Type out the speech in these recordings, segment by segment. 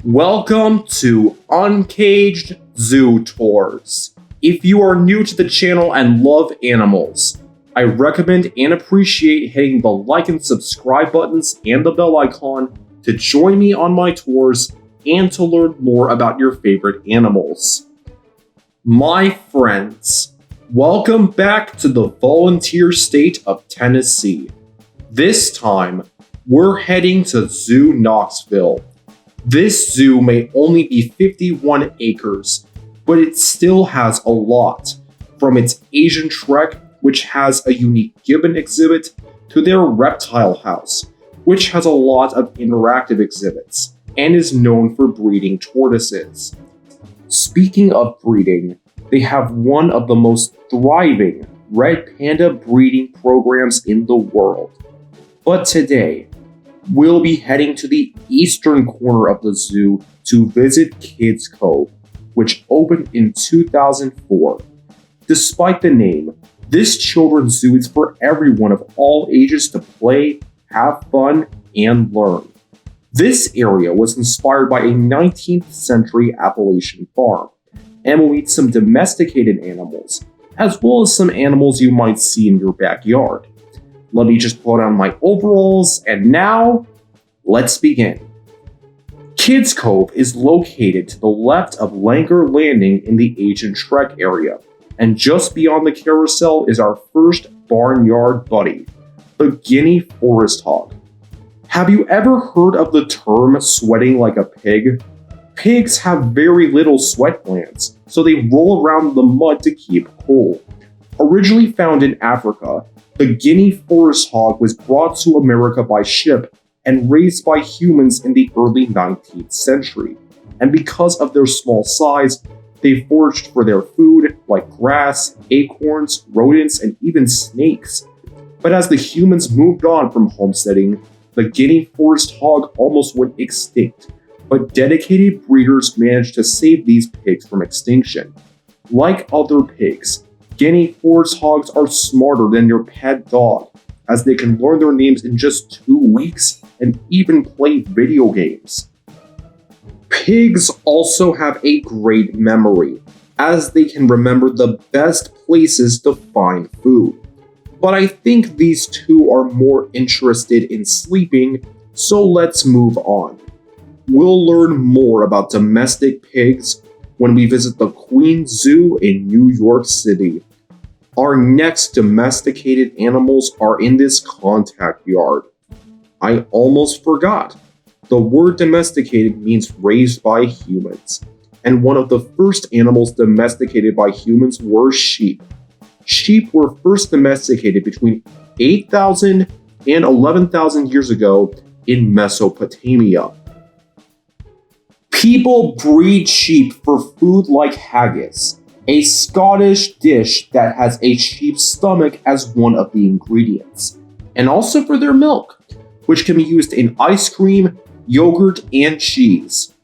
Welcome to Uncaged Zootours. If you are new to the channel and love animals, I recommend and appreciate hitting the like and subscribe buttons and the bell icon to join me on my tours and to learn more about your favorite animals. My friends, welcome back to the volunteer state of Tennessee. This time, we're heading to Zoo Knoxville. This zoo may only be 51 acres, but it still has a lot, from its Asian trek, which has a unique gibbon exhibit, to their reptile house, which has a lot of interactive exhibits, and is known for breeding tortoises. Speaking of breeding, they have one of the most thriving red panda breeding programs in the world. But today, we'll be heading to the eastern corner of the zoo to visit Kids Cove, which opened in 2004. Despite the name, this children's zoo is for everyone of all ages to play, have fun, and learn. This area was inspired by a 19th century Appalachian farm, and will meet some domesticated animals, as well as some animals you might see in your backyard. Let me just put on my overalls, and now, let's begin. Kids Cove is located to the left of Langer Landing in the Asian Trek area, and just beyond the carousel is our first farmyard buddy, the Guinea forest hog. Have you ever heard of the term sweating like a pig? Pigs have very little sweat glands, so they roll around in the mud to keep cool. Originally found in Africa, the Guinea forest hog was brought to America by ship and raised by humans in the early 19th century. And because of their small size, they foraged for their food like grass, acorns, rodents, and even snakes. But as the humans moved on from homesteading, the Guinea forest hog almost went extinct, but dedicated breeders managed to save these pigs from extinction. Like other pigs, Guinea forest hogs are smarter than your pet dog, as they can learn their names in just 2 weeks and even play video games. Pigs also have a great memory, as they can remember the best places to find food. But I think these two are more interested in sleeping, so let's move on. We'll learn more about domestic pigs when we visit the Queen Zoo in New York City. Our next domesticated animals are in this contact yard. I almost forgot. The word domesticated means raised by humans, and one of the first animals domesticated by humans were sheep. Sheep were first domesticated between 8,000 and 11,000 years ago in Mesopotamia. People breed sheep for food like haggis, a Scottish dish that has a sheep's stomach as one of the ingredients, and also for their milk, which can be used in ice cream, yogurt, and cheese.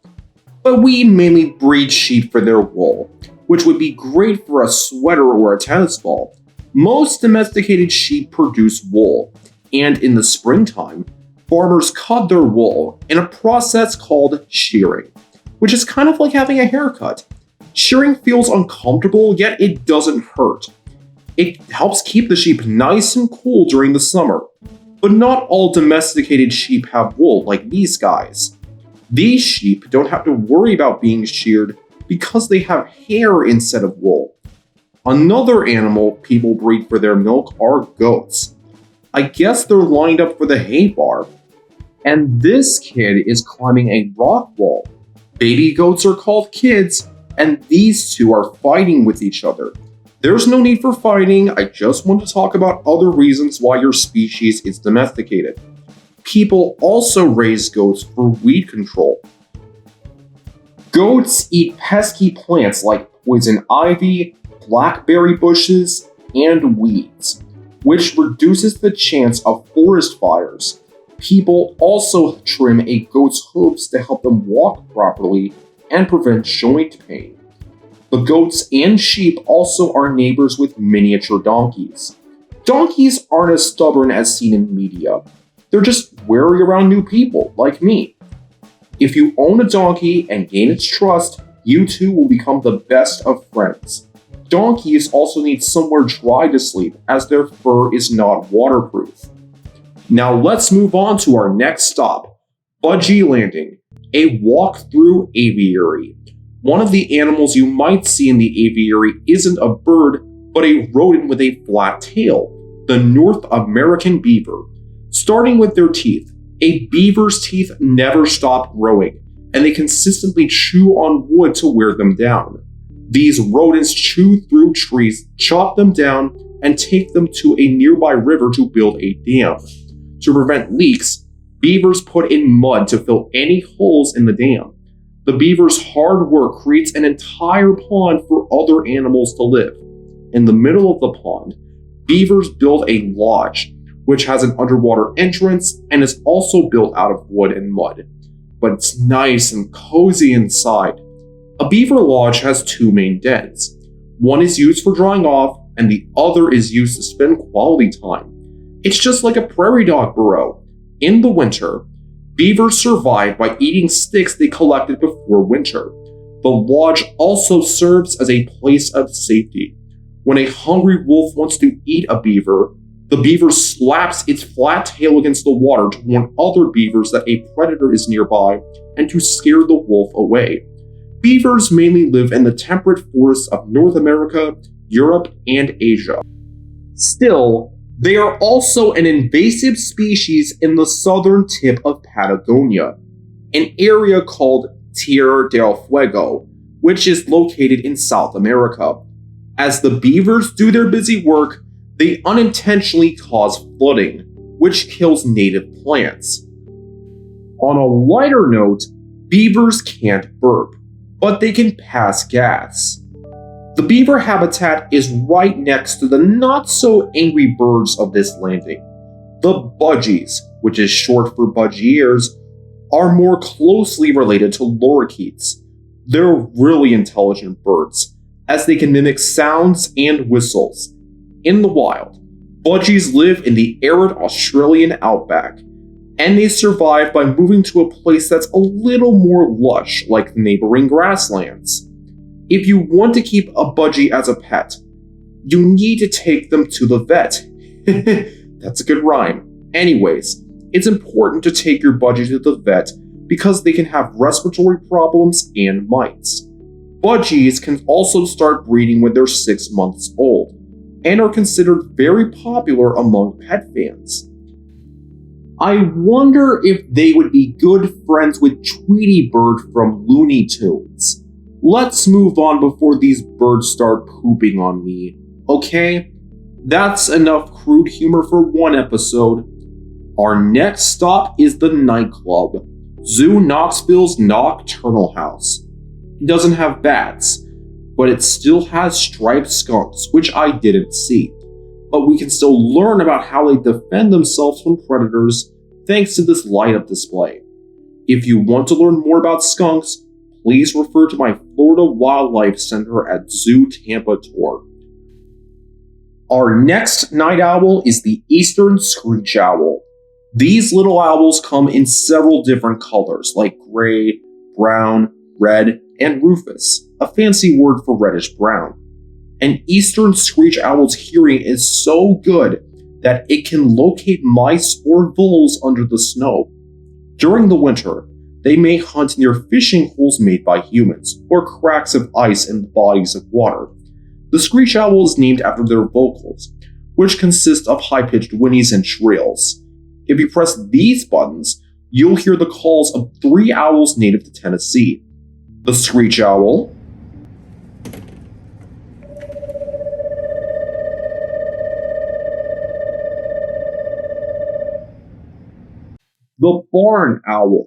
But we mainly breed sheep for their wool, which would be great for a sweater or a tennis ball. Most domesticated sheep produce wool, and in the springtime, farmers cut their wool in a process called shearing, which is kind of like having a haircut. Shearing feels uncomfortable, yet it doesn't hurt. It helps keep the sheep nice and cool during the summer. But not all domesticated sheep have wool like these guys. These sheep don't have to worry about being sheared because they have hair instead of wool. Another animal people breed for their milk are goats. I guess they're lined up for the hay bar. And this kid is climbing a rock wall. Baby goats are called kids, and these two are fighting with each other. There's no need for fighting, I just want to talk about other reasons why your species is domesticated. People also raise goats for weed control. Goats eat pesky plants like poison ivy, blackberry bushes, and weeds, which reduces the chance of forest fires. People also trim a goat's hooves to help them walk properly and prevent joint pain. The goats and sheep also are neighbors with miniature donkeys. Donkeys aren't as stubborn as seen in media. They're just wary around new people, like me. If you own a donkey and gain its trust, you two will become the best of friends. Donkeys also need somewhere dry to sleep as their fur is not waterproof. Now let's move on to our next stop, Budgie Landing, a walk-through aviary. One of the animals you might see in the aviary isn't a bird, but a rodent with a flat tail, the North American beaver. Starting with their teeth, a beaver's teeth never stop growing, and they consistently chew on wood to wear them down. These rodents chew through trees, chop them down, and take them to a nearby river to build a dam. To prevent leaks, beavers put in mud to fill any holes in the dam. The beaver's hard work creates an entire pond for other animals to live. In the middle of the pond, beavers build a lodge, which has an underwater entrance and is also built out of wood and mud. But it's nice and cozy inside. A beaver lodge has two main dens. One is used for drying off, and the other is used to spend quality time. It's just like a prairie dog burrow. In the winter, beavers survive by eating sticks they collected before winter. The lodge also serves as a place of safety. When a hungry wolf wants to eat a beaver, the beaver slaps its flat tail against the water to warn other beavers that a predator is nearby and to scare the wolf away. Beavers mainly live in the temperate forests of North America, Europe, and Asia. Still, they are also an invasive species in the southern tip of Patagonia, an area called Tierra del Fuego, which is located in South America. As the beavers do their busy work, they unintentionally cause flooding, which kills native plants. On a lighter note, beavers can't burp, but they can pass gas. The beaver habitat is right next to the not-so-angry birds of this landing. The Budgies, which is short for Budgiers, are more closely related to lorikeets. They're really intelligent birds, as they can mimic sounds and whistles. In the wild, Budgies live in the arid Australian outback, and they survive by moving to a place that's a little more lush, like the neighboring grasslands. If you want to keep a budgie as a pet, you need to take them to the vet. That's a good rhyme. Anyways, it's important to take your budgie to the vet because they can have respiratory problems and mites. Budgies can also start breeding when they're 6 months old, and are considered very popular among pet fans. I wonder if they would be good friends with Tweety Bird from Looney Tunes. Let's move on before these birds start pooping on me, okay? That's enough crude humor for one episode. Our next stop is the nightclub, Zoo Knoxville's Nocturnal House. It doesn't have bats, but it still has striped skunks, which I didn't see. But we can still learn about how they defend themselves from predators thanks to this light-up display. If you want to learn more about skunks, please refer to my Florida Wildlife Center at Zoo Tampa tour. Our next night owl is the eastern screech owl. These little owls come in several different colors like gray, brown, red, and rufous, a fancy word for reddish brown. An eastern screech owl's hearing is so good that it can locate mice or voles under the snow. During the winter, they may hunt near fishing holes made by humans, or cracks of ice in the bodies of water. The screech owl is named after their vocals, which consist of high-pitched whinnies and shrills. If you press these buttons, you'll hear the calls of 3 owls native to Tennessee: the screech owl, the barn owl,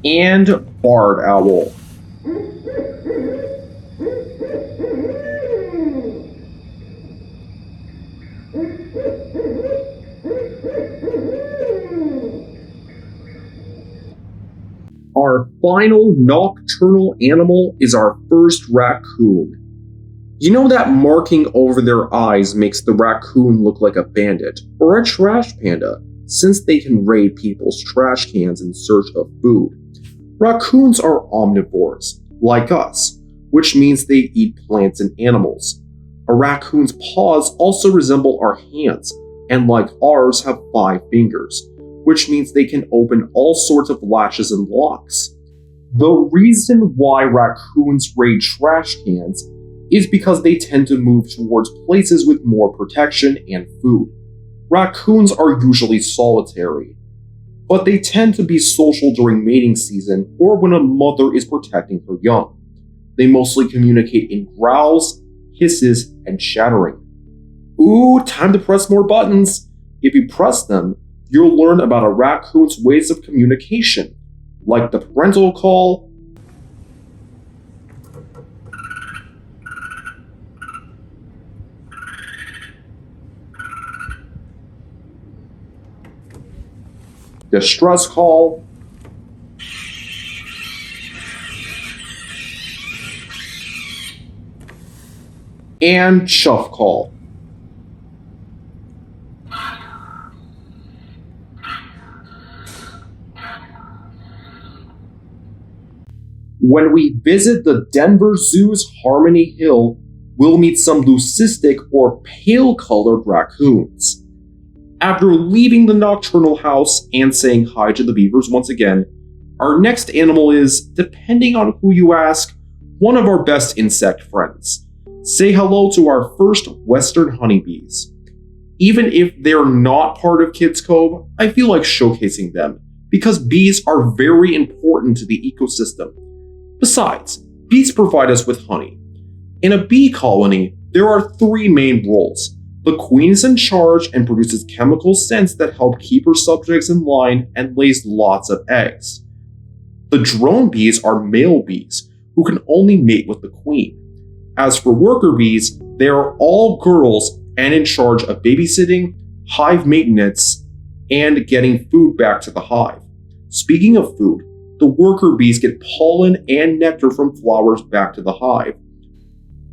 and barred owl. Our final nocturnal animal is our first raccoon. You know that marking over their eyes makes the raccoon look like a bandit or a trash panda, since they can raid people's trash cans in search of food. Raccoons are omnivores, like us, which means they eat plants and animals. A raccoon's paws also resemble our hands, and like ours have 5 fingers, which means they can open all sorts of latches and locks. The reason why raccoons raid trash cans is because they tend to move towards places with more protection and food. Raccoons are usually solitary, but they tend to be social during mating season or when a mother is protecting her young. They mostly communicate in growls, hisses, and chattering. Ooh, time to press more buttons. If you press them, you'll learn about a raccoon's ways of communication, like the parental call, distress call, and chuff call. When we visit the Denver Zoo's Harmony Hill, we'll meet some leucistic or pale-colored raccoons. After leaving the Nocturnal House and saying hi to the Beavers once again, our next animal is, depending on who you ask, one of our best insect friends. Say hello to our first western honeybees. Even if they're not part of Kids Cove, I feel like showcasing them, because bees are very important to the ecosystem. Besides, bees provide us with honey. In a bee colony, there are 3 main roles. The queen is in charge and produces chemical scents that help keep her subjects in line and lays lots of eggs. The drone bees are male bees, who can only mate with the queen. As for worker bees, they are all girls and in charge of babysitting, hive maintenance, and getting food back to the hive. Speaking of food, the worker bees get pollen and nectar from flowers back to the hive.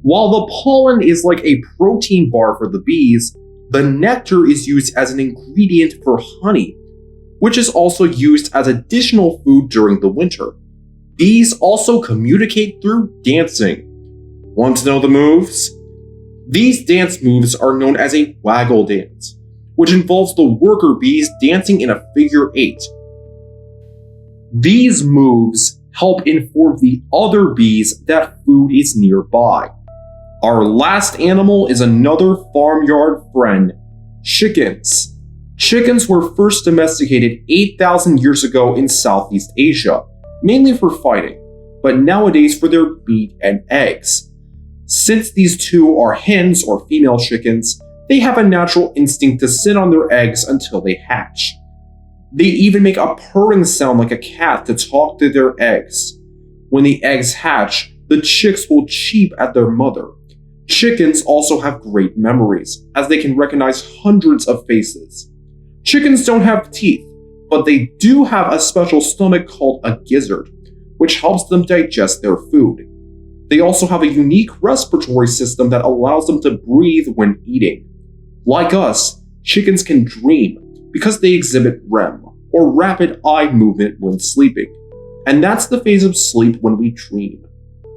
While the pollen is like a protein bar for the bees, the nectar is used as an ingredient for honey, which is also used as additional food during the winter. Bees also communicate through dancing. Want to know the moves? These dance moves are known as a waggle dance, which involves the worker bees dancing in a figure 8. These moves help inform the other bees that food is nearby. Our last animal is another farmyard friend, chickens. Chickens were first domesticated 8,000 years ago in Southeast Asia, mainly for fighting, but nowadays for their meat and eggs. Since these two are hens or female chickens, they have a natural instinct to sit on their eggs until they hatch. They even make a purring sound like a cat to talk to their eggs. When the eggs hatch, the chicks will cheep at their mother. Chickens also have great memories, as they can recognize hundreds of faces. Chickens don't have teeth, but they do have a special stomach called a gizzard, which helps them digest their food. They also have a unique respiratory system that allows them to breathe when eating. Like us, chickens can dream because they exhibit REM, or rapid eye movement when sleeping. And that's the phase of sleep when we dream.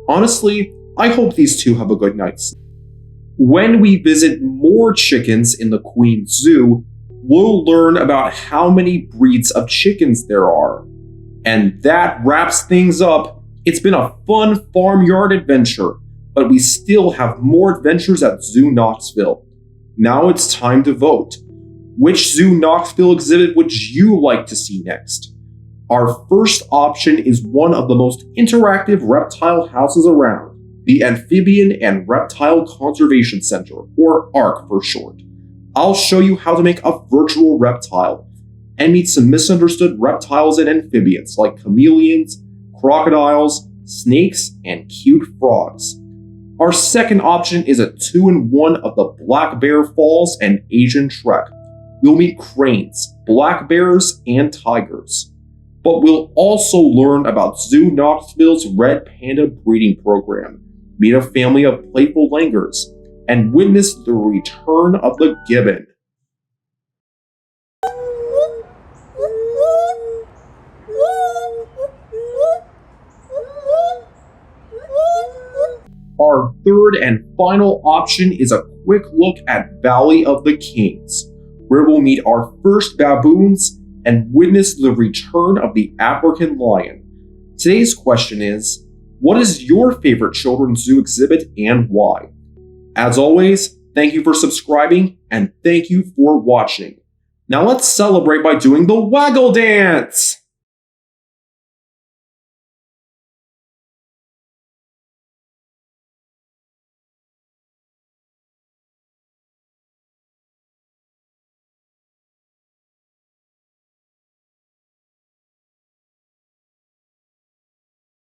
Honestly, I hope these two have a good night's sleep. When we visit more chickens in the Queen Zoo, we'll learn about how many breeds of chickens there are. And that wraps things up. It's been a fun farmyard adventure, but we still have more adventures at Zoo Knoxville. Now it's time to vote. Which Zoo Knoxville exhibit would you like to see next? Our first option is one of the most interactive reptile houses around, the Amphibian and Reptile Conservation Center, or ARC for short. I'll show you how to make a virtual reptile and meet some misunderstood reptiles and amphibians like chameleons, crocodiles, snakes, and cute frogs. Our second option is a 2-in-1 of the Black Bear Falls and Asian Trek. We'll meet cranes, black bears, and tigers. But we'll also learn about Zoo Knoxville's red panda breeding program, meet a family of playful langurs, and witness the return of the gibbon. Our third and final option is a quick look at Valley of the Kings, where we'll meet our first baboons and witness the return of the African lion. Today's question is, what is your favorite children's zoo exhibit and why? As always, thank you for subscribing and thank you for watching. Now let's celebrate by doing the waggle dance!